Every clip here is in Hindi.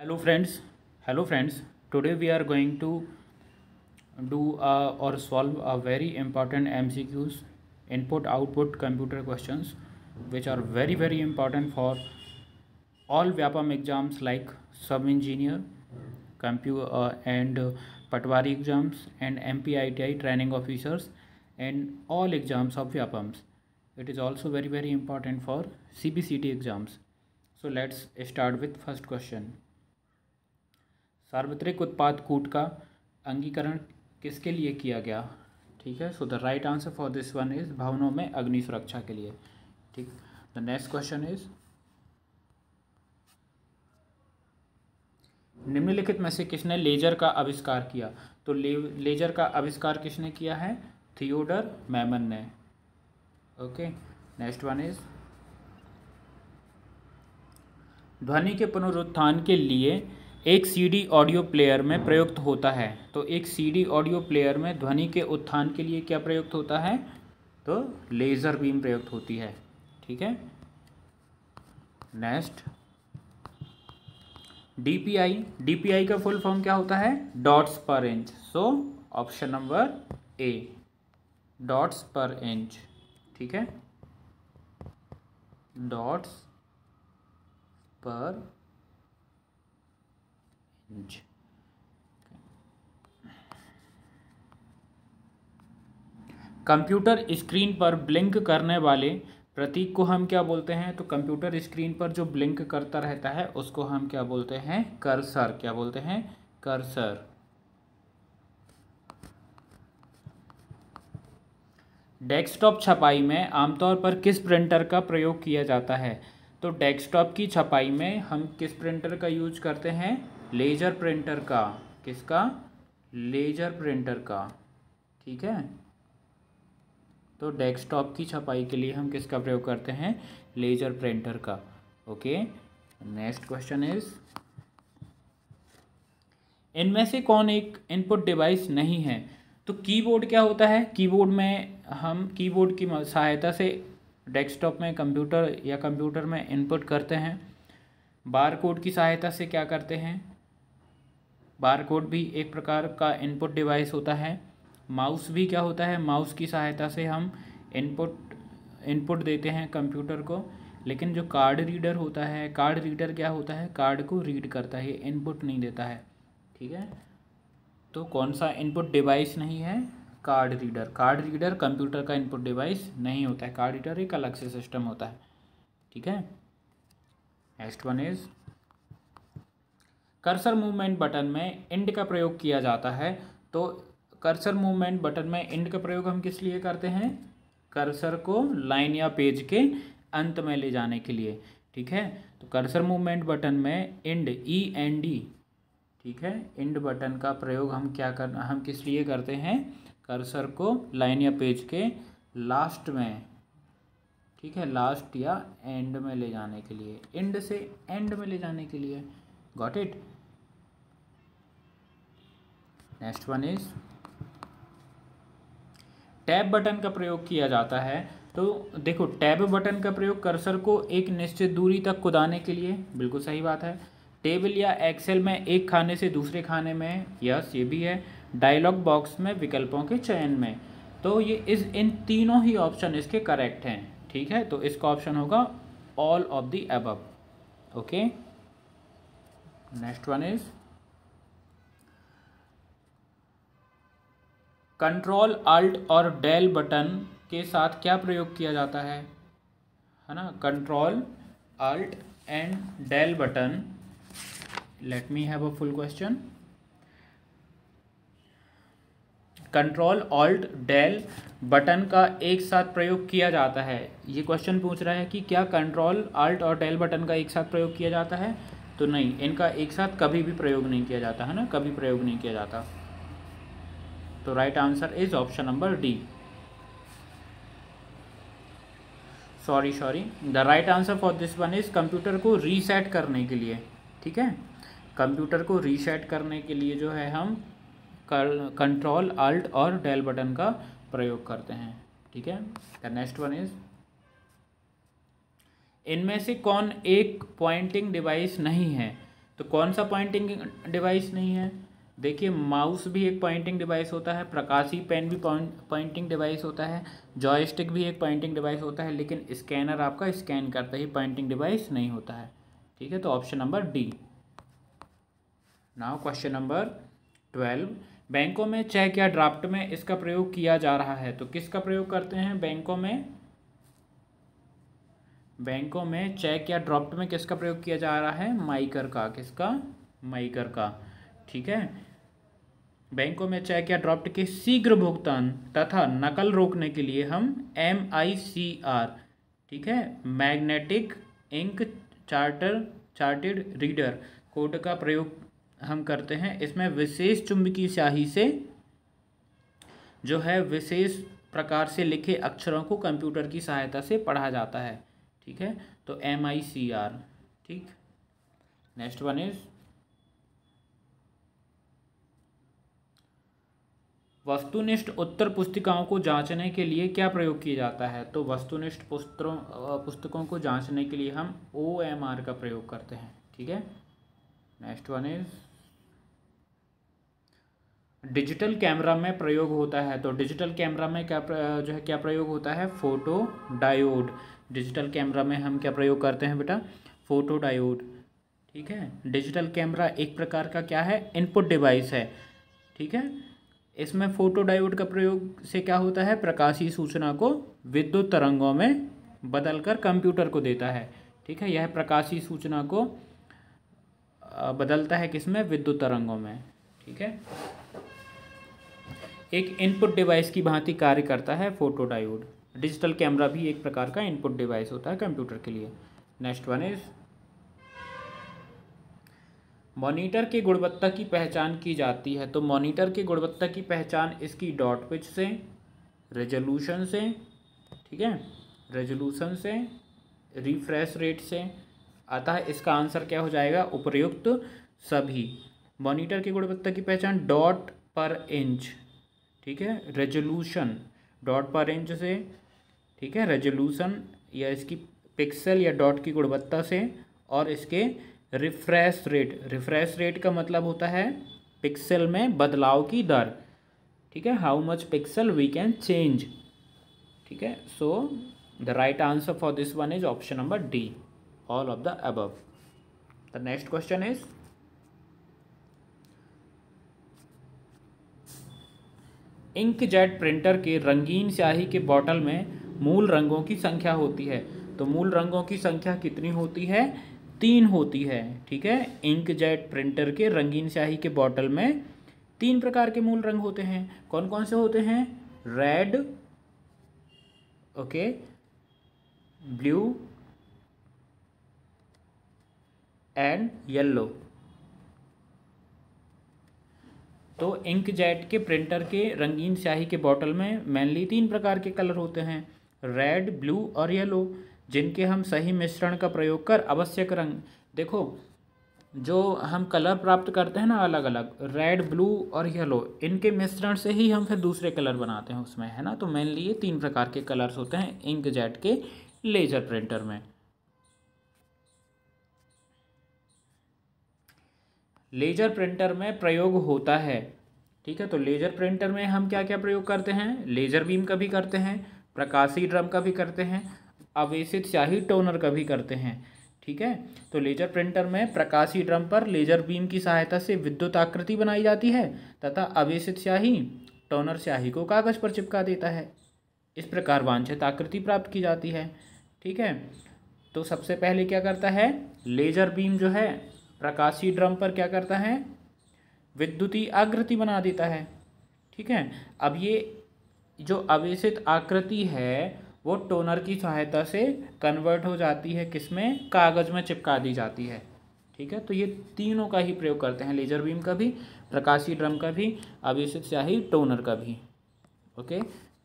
Hello friends, today we are going to do or solve a very important MCQs, input output computer questions, which are very important for all Vyapam exams like sub engineer, and Patwari exams and MPITI training officers and all exams of Vyapams. It is also very important for CBCT exams. So let's start with first question. सार्वत्रिक उत्पाद कूट का अंगीकरण किसके लिए किया गया? ठीक है, so the right answer for this one is भवनों में अग्नि सुरक्षा के लिए. ठीक. द नेक्स्ट क्वेश्चन इज निम्नलिखित में से किसने लेजर का आविष्कार किया? तो लेजर का आविष्कार किसने किया है? थियोडर मैमन ने. ओके. नेक्स्ट वन इज ध्वनि के पुनरुत्थान के लिए एक सीडी ऑडियो प्लेयर में प्रयुक्त होता है. तो एक सीडी ऑडियो प्लेयर में ध्वनि के उत्थान के लिए क्या प्रयुक्त होता है? तो लेज़र बीम प्रयुक्त होती है. ठीक है. नेक्स्ट डीपीआई का फुल फॉर्म क्या होता है? डॉट्स पर inch. So option number A, dots पर इंच. ठीक है, डॉट्स पर इंच. कंप्यूटर स्क्रीन पर ब्लिंक करने वाले प्रतीक को हम क्या बोलते हैं? तो कंप्यूटर स्क्रीन पर जो ब्लिंक करता रहता है उसको हम क्या बोलते हैं? कर्सर. क्या बोलते हैं? कर्सर. डेस्कटॉप छपाई में आमतौर पर किस प्रिंटर का प्रयोग किया जाता है? तो डेस्कटॉप की छपाई में हम किस प्रिंटर का यूज करते हैं? लेजर प्रिंटर का. किसका? लेजर प्रिंटर का. ठीक है, तो डेस्कटॉप की छपाई के लिए हम किसका प्रयोग करते हैं? लेजर प्रिंटर का. ओके. नेक्स्ट क्वेश्चन इज इनमें से कौन एक इनपुट डिवाइस नहीं है? तो कीबोर्ड क्या होता है? कीबोर्ड में हम कीबोर्ड की सहायता से डेस्कटॉप में कंप्यूटर या कंप्यूटर में इनपुट करते हैं. बारकोड की सहायता से क्या करते हैं? बारकोड भी एक प्रकार का इनपुट डिवाइस होता है. माउस भी क्या होता है? माउस की सहायता से हम इनपुट देते हैं कंप्यूटर को. लेकिन जो कार्ड रीडर होता है, कार्ड रीडर क्या होता है? कार्ड को रीड करता है, इनपुट नहीं देता है. ठीक है, तो कौन सा इनपुट डिवाइस नहीं है? Card reader. Card reader computer का इनपुट डिवाइस नहीं होता है. कार्ड रीडर एक अलग से सिस्टम होता है. ठीक है. Next one is cursor movement button में इंड का प्रयोग किया जाता है. तो कर्सर मूवमेंट बटन में इंड का प्रयोग हम किस लिए करते हैं? कर्सर को लाइन या पेज के अंत में ले जाने के लिए. ठीक है, तो कर्सर मूवमेंट बटन में इंड, END. ठीक है, इंड बटन का प्रयोग हम किस लिए करते हैं? कर्सर को लाइन या पेज के लास्ट में, ठीक है, लास्ट या एंड में ले जाने के लिए. इंड से एंड में ले जाने के लिए. Got it. Next one is tab button का प्रयोग किया जाता है. तो देखो, टैब बटन का प्रयोग कर्सर को एक निश्चित दूरी तक कूदाने के लिए. बिल्कुल सही बात है. टेबल या एक्सेल में एक खाने से दूसरे खाने में. यस, ये भी है. डायलॉग बॉक्स में विकल्पों के चयन में. तो ये इन तीनों ही ऑप्शन इसके करेक्ट हैं. ठीक है, तो इसका ऑप्शन होगा all of the above. Okay. Next one is control alt और डेल बटन के साथ क्या प्रयोग किया जाता है ना? Control alt and del button. Let me have a full question. Control alt del button का एक साथ प्रयोग किया जाता है. ये क्वेश्चन पूछ रहा है कि क्या कंट्रोल अल्ट और डेल बटन का एक साथ प्रयोग किया जाता है? तो नहीं, इनका एक साथ कभी भी प्रयोग नहीं किया जाता है ना. कभी प्रयोग नहीं किया जाता. तो right answer is option number D. Sorry the right answer for this one is computer को रीसेट करने के लिए. ठीक है, कंप्यूटर को रीसेट करने के लिए जो है हम कंट्रोल अल्ट और डेल बटन का प्रयोग करते हैं. ठीक है. द नेक्स्ट वन इज इनमें से कौन एक पॉइंटिंग डिवाइस नहीं है? तो कौन सा पॉइंटिंग डिवाइस नहीं है? देखिए, माउस भी एक पॉइंटिंग डिवाइस होता है, प्रकाशी पेन भी पॉइंटिंग डिवाइस होता है, जॉयस्टिक भी एक पॉइंटिंग डिवाइस होता है, लेकिन स्कैनर आपका स्कैन करता ही पॉइंटिंग डिवाइस नहीं होता है। ठीक है, तो option number D. Now question number 12, बैंकों में चेक या ड्राफ्ट में इसका प्रयोग किया जा रहा है, तो किसका प्रयोग करते हैं बैंकों में? बैंकों में चेक या ड्राफ्ट में किसका प्रयोग किया जा रहा है? माइकर का। किसका? माइकर का। ठीक है, बैंकों में चेक या ड्राफ्ट के शीघ्र भुगतान तथा नकल रोकने के लिए हम MICR, ठीक है, magnetic ink charted reader code का प्रयोग हम करते हैं। इसमें विशेष चुंबकीय स्याही से जो है विशेष प्रकार से लिखे अक्षरों को कंप्यूटर की सहायता से पढ़ा जाता है। ठीक है, तो MICR। ठीक, नेक्स्ट वन इज वस्तुनिष्ठ उत्तर पुस्तिकाओं को जांचने के लिए क्या प्रयोग किया जाता है? तो वस्तुनिष्ठ पुस्तकों को जांचने के लिए हम OMR का प्रयोग करते हैं। ठीक है, next one is digital camera में प्रयोग होता है, तो डिजिटल कैमरा में क्या जो है क्या प्रयोग होता है? Photo diode. डिजिटल कैमरा में हम क्या प्रयोग करते हैं बेटा? Photo diode. ठीक है, डिजिटल कैमरा एक प्रकार का क्या है? इनपुट डिवाइस है। ठीक है, इसमें फोटो डायोड का प्रयोग से क्या होता है? प्रकाशीय सूचना को विद्युत तरंगों में बदलकर कंप्यूटर को देता है। ठीक है, यह प्रकाशीय सूचना को बदलता है किसमें? विद्युत तरंगों में। ठीक है, एक इनपुट डिवाइस की भांति कार्य करता है फोटो डायोड। डिजिटल कैमरा भी एक प्रकार का इनपुट डिवाइस होता है कंप्यूटर के लिए। नेक्स्ट वन इज मॉनिटर की गुणवत्ता की पहचान की जाती है, तो मॉनिटर की गुणवत्ता की पहचान इसकी डॉट पिच से, रेजोल्यूशन से, ठीक है, रेजोल्यूशन से, रिफ्रेश रेट से। अतः इसका आंसर क्या हो जाएगा? उपर्युक्त सभी। मॉनिटर की गुणवत्ता की पहचान डॉट पर इंच, ठीक है, रेजोल्यूशन डॉट पर इंच से, ठीक है, रेजोल्यूशन या इसकी पिक्सल या डॉट की गुणवत्ता से, और इसके रिफ्रेश रेट का मतलब होता है पिक्सल में बदलाव की दर। ठीक है, how much pixel we can change. ठीक है, so the right answer for this one is option number D, all of the above. The next question is inkjet printer के रंगीन स्याही के बॉटल में मूल रंगों की संख्या होती है, तो मूल रंगों की संख्या कितनी होती है? 3 होती है। ठीक है, इंकजेट प्रिंटर के रंगीन स्याही के बॉटल में 3 प्रकार के मूल रंग होते हैं। कौन कौन से होते हैं? Red, okay, blue and yellow. तो इंकजेट के प्रिंटर के रंगीन स्याही के बॉटल में मेनली 3 प्रकार के कलर होते हैं, रेड, ब्लू और येलो, जिनके हम सही मिश्रण का प्रयोग कर आवश्यक रंग, देखो जो हम कलर प्राप्त करते हैं ना अलग अलग, रेड, ब्लू और येलो, इनके मिश्रण से ही हम फिर दूसरे कलर बनाते हैं उसमें, है ना। तो मेनली ये 3 प्रकार के कलर्स होते हैं इंकजेट के लेजर प्रिंटर में। लेजर प्रिंटर में प्रयोग होता है, ठीक है, तो लेजर प्रिंटर में हम क्या क्या प्रयोग करते हैं? लेजर बीम का भी करते हैं, प्रकाशीय ड्रम का भी करते हैं, आवेशित स्याही टोनर का भी करते हैं। ठीक है, तो लेजर प्रिंटर में प्रकाशीय ड्रम पर लेजर बीम की सहायता से विद्युत आकृति बनाई जाती है तथा आवेशित स्याही टोनर स्याही को कागज पर चिपका देता है। इस प्रकार वांछित आकृति प्राप्त की जाती है। ठीक है, तो सबसे पहले क्या करता है? लेजर बीम जो है प्रकाशीय ड्रम पर क्या करता है? विद्युतीय आकृति बना देता है। ठीक है, अब ये जो आवेशित आकृति है वो टोनर की सहायता से कन्वर्ट हो जाती है किसमें? कागज में चिपका दी जाती है। ठीक है, तो ये तीनों का ही प्रयोग करते हैं, लेजर बीम का भी, प्रकाशीय ड्रम का भी, आवेशित स्याही टोनर का भी। ओके,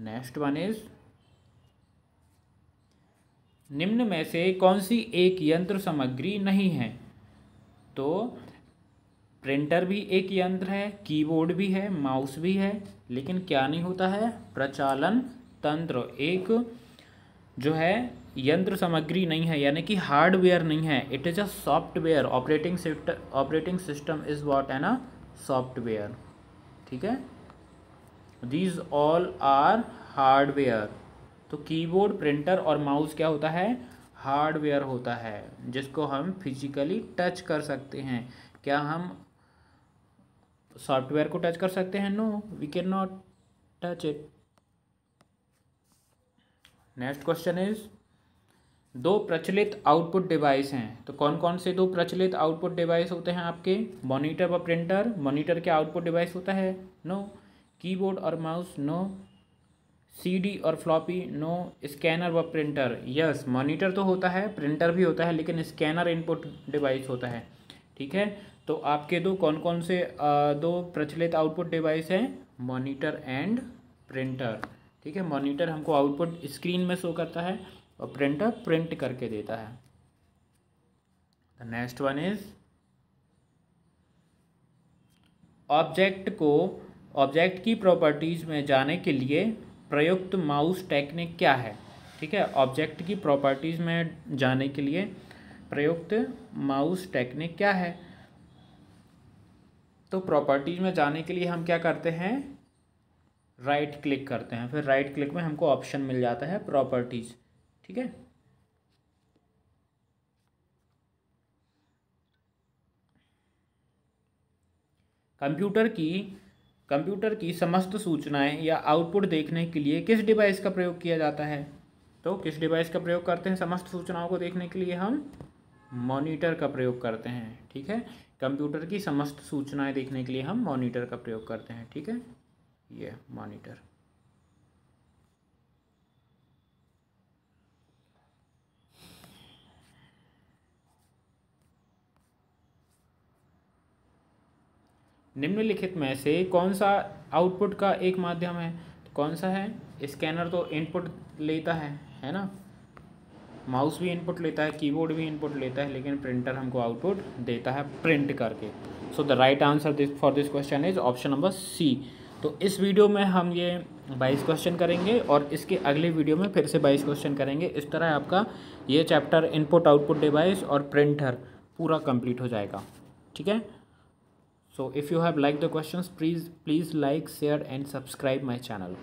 नेक्स्ट वन इज निम्न में से कौन सी एक यंत्र सामग्री नहीं है? तो प्रिंटर भी एक यंत्र है, कीबोर्ड भी है, माउस भी है, लेकिन क्या नहीं होता है? प्रचालन तंत्र। एक जो है यंत्र सामग्री नहीं है, यानी कि हार्डवेयर नहीं है। It is a software. Operating system is what है ना, सॉफ्टवेयर। ठीक है, दीज ऑल आर हार्डवेयर। तो कीबोर्ड, प्रिंटर और माउस क्या होता है, हार्डवेयर होता है, जिसको हम फिजिकली टच कर सकते हैं। क्या हम सॉफ्टवेयर को टच कर सकते हैं? No, we can not touch it. Next question is, दो प्रचलित आउटपुट डिवाइस हैं, तो कौन कौन से दो प्रचलित आउटपुट डिवाइस होते हैं आपके? मॉनिटर व प्रिंटर। मॉनिटर क्या आउटपुट डिवाइस होता है? नो। कीबोर्ड और माउस? नो। सीडी और फ्लॉपी? नो। स्कैनर व प्रिंटर? यस, मॉनिटर तो होता है, प्रिंटर भी होता है, लेकिन स्कैनर इनपुट डिवाइस होता है। ठीक है, तो आपके दो कौन कौन से दो प्रचलित आउटपुट डिवाइस हैं? Monitor and printer. ठीक है, मॉनिटर हमको आउटपुट स्क्रीन में शो करता है और प्रिंटर प्रिंट करके देता है। The next one is, object की प्रॉपर्टीज में जाने के लिए प्रयुक्त माउस टेक्निक क्या है? ठीक है, ऑब्जेक्ट की प्रॉपर्टीज में जाने के लिए प्रयुक्त माउस टेक्निक क्या है? तो प्रॉपर्टीज में जाने के लिए हम क्या करते हैं? राइट क्लिक करते हैं, फिर राइट क्लिक में हमको ऑप्शन मिल जाता है प्रॉपर्टीज। ठीक है, कंप्यूटर की समस्त सूचनाएं या आउटपुट देखने के लिए किस डिवाइस का प्रयोग किया जाता है? तो किस डिवाइस का प्रयोग करते हैं समस्त सूचनाओं को देखने के लिए? हम मॉनिटर का प्रयोग करते हैं। ठीक है, कंप्यूटर की समस्त सूचनाएं देखने के लिए हम मॉनिटर का प्रयोग करते हैं। ठीक है, ये मॉनिटर। निम्नलिखित में से कौन सा आउटपुट का एक माध्यम है? तो कौन सा है? स्कैनर तो इनपुट लेता है ना, माउस भी इनपुट लेता है, कीबोर्ड भी इनपुट लेता है, लेकिन प्रिंटर हमको आउटपुट देता है प्रिंट करके। So the right answer for this question is option number C. तो इस वीडियो में हम ये 22 क्वेश्चन करेंगे और इसके अगले वीडियो में फिर से 22 क्वेश्चन करेंगे। इस तरह आपका ये चैप्टर इनपुट आउटपुट डिवाइस और प्रिंटर पूरा कंप्लीट हो जाएगा। ठीक है, so if you have liked the questions, please like, share and subscribe my channel.